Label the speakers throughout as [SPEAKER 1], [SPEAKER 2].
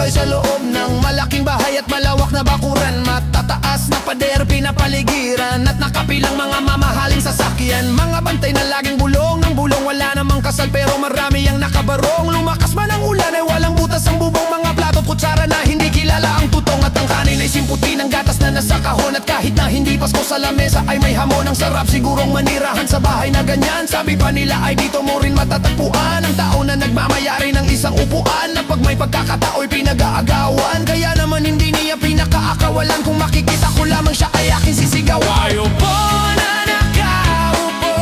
[SPEAKER 1] Sa loob ng malaking bahay at malawak na bakuran, matataas na pader pinapaligiran at nakapilang mga mamahaling sasakyan. Mga bantay na laging bulong ng bulong, wala namang kasal pero marami ang nakabarong. Lumakas man ang ulan ay walang butas ang bubong, mga plato at kutsara na hindi kilala ang tutong. At ang kanin ay simputi ng gatas na nasa kahon, at kahit na hindi Pasko sa lamesa ay may hamon. Ang sarap sigurong manirahan sa bahay na ganyan. Sabi pa nila ay dito mo rin matatagpuan ang tao na nagmamayari ng isang upuan, na pag may pagkakatao'y pinag-aagawan. Kaya naman hindi niya pinakaakawalan, kung makikita ko lamang siya ay aking sisigawan. Tayo po na nakaupo,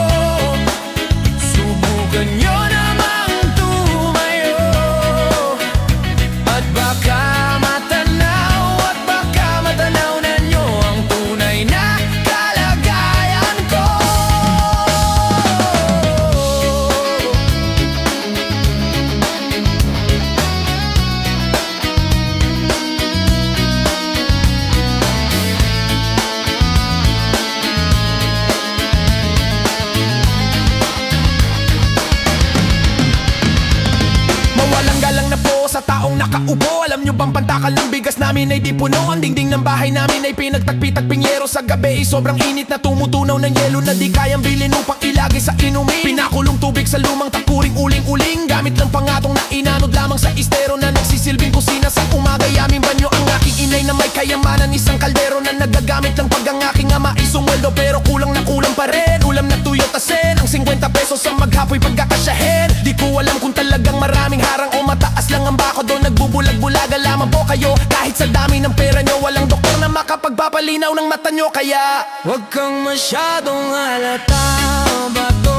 [SPEAKER 1] subukan nyo namang tumayo, at baka matanaw na nyo ang tunay na kalagayan ko. Sa taong nakaupo, alam nyo bang pantakal ng bigas namin ay di puno? Ang dingding ng bahay namin ay pinagtagpi-tagping yero. Sa gabi ay sobrang init na tumutunaw ng yelo na di kayang bilhin upang ilagay sa inumin. Pinakulong tubig sa lumang takuring uling-uling, gamit lang pangatong na inanod lamang sa estero na nagsisilbing kusina sa umaga. Yaming banyo ang aking inay na may kayamanan, isang kaldero na nagagamit lang pag ang aking ama ay sumweldo. Pero kulang na kulang pa rin, ulam na tuyo tasin, ang 50 pesos sa maghapoy pagkakasyahin. Di ko alam kung talagang maraming harang o mataas lang ang bako doon, nagbubulag-bulaga lamang po kayo. Kahit sa dami ng pera nyo, walang doktor na makapagpapalinaw ng mata nyo. Kaya huwag kang masyadong halata, bato